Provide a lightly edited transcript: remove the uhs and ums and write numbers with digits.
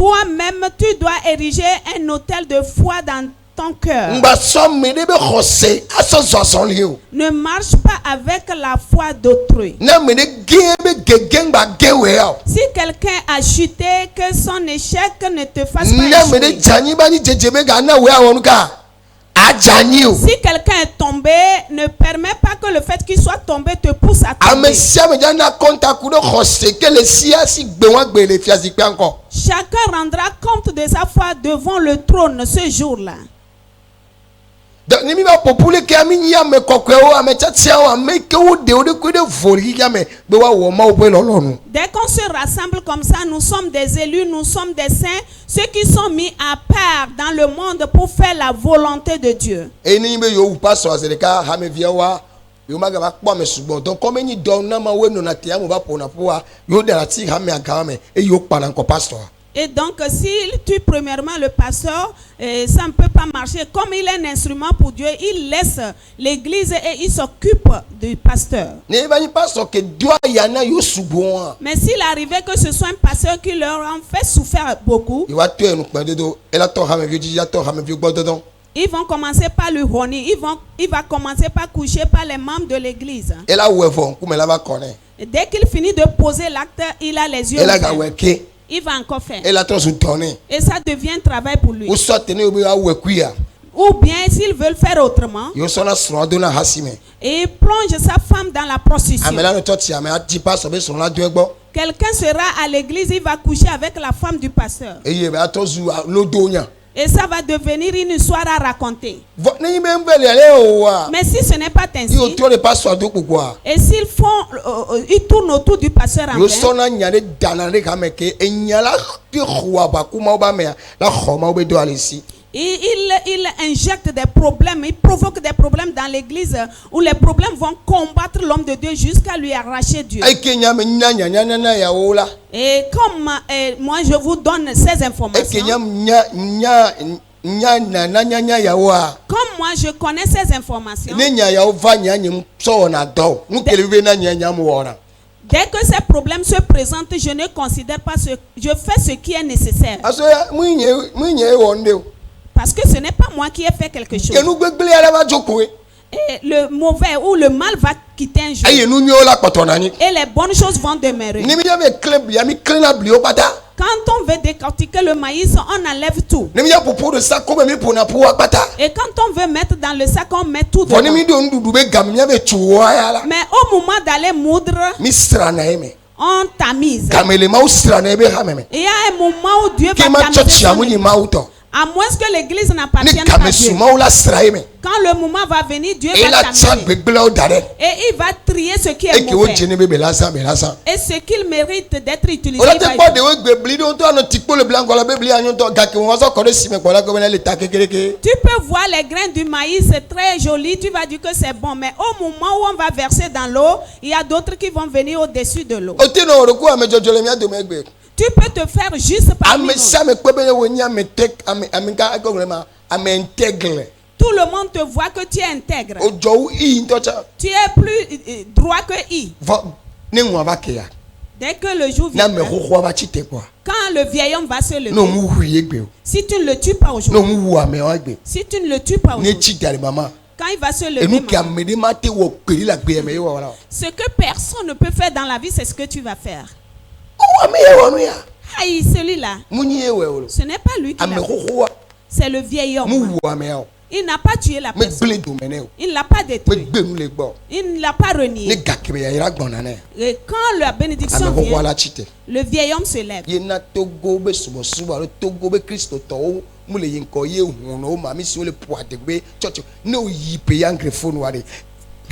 toi-même, tu dois ériger un autel de foi dans ton cœur. Ne marche pas avec la foi d'autrui. Si quelqu'un a chuté, que son échec ne te fasse pas échouer. Si quelqu'un est tombé, ne permet pas que le fait qu'il soit tombé te pousse à tomber. Chacun rendra compte de sa foi devant le trône ce jour-là. Dès qu'on se rassemble comme ça, nous sommes des élus, nous sommes des saints, ceux qui sont mis à part dans le monde pour faire la volonté de Dieu. Et donc, si tu premièrement le pasteur, ça ne peut pas marcher. Comme il est un instrument pour Dieu, il laisse l'église et il s'occupe du pasteur. Mais s'il arrivait que ce soit un pasteur qui leur en fait souffrir beaucoup, ils vont commencer par le honner. Il va commencer par coucher par les membres de l'église. Et dès qu'il finit de poser l'acte, il a les yeux ouverts. Il va encore faire. Et ça devient un travail pour lui. Ou bien s'ils veulent faire autrement, et il plonge sa femme dans la prostitution. Quelqu'un sera à l'église, il va coucher avec la femme du pasteur. Et ça va devenir une histoire à raconter. Mais si ce n'est pas ainsi, et s'ils font, ils tournent autour du pasteur en vain, il injecte des problèmes, il provoque des problèmes dans l'église où les problèmes vont combattre l'homme de Dieu jusqu'à lui arracher Dieu. Et comme moi je vous donne ces informations, comme moi je connais ces informations, dès que ces problèmes se présentent, je ne considère pas je fais ce qui est nécessaire. Parce que ce n'est pas moi qui ai fait quelque chose. Et le mauvais ou le mal va quitter un jour. Et les bonnes choses vont demeurer. Quand on veut décortiquer le maïs, on enlève tout. Et quand on veut mettre dans le sac, on met tout dedans. Mais au moment d'aller moudre, on tamise. Il y a un moment où Dieu va tamiser. À moins que l'église n'appartienne pas à Dieu. Quand le moment va venir, Dieu va tamiser. Et il va trier ce qui est mauvais. Et ce qu'il mérite d'être utilisé. Tu peux voir les grains du maïs, c'est très joli. Tu vas dire que c'est bon. Mais au moment où on va verser dans l'eau, il y a d'autres qui vont venir au-dessus de l'eau. Tu peux te faire juste parmi nous. Tout le monde te voit que tu es intègre. Tu es plus droit que I. Dès que le jour vient, quand le vieil homme va se lever, si tu ne le tues pas aujourd'hui, si tu ne le tues pas aujourd'hui, quand il va se lever, ce que personne ne peut faire dans la vie, c'est ce que tu vas faire. Aïe, celui-là, ce n'est pas lui qui l'a fait. C'est le vieil homme. Il n'a pas tué la personne. Il ne l'a pas détruit. Il ne l'a pas renié. Et quand la bénédiction vient, le vieil homme se lève.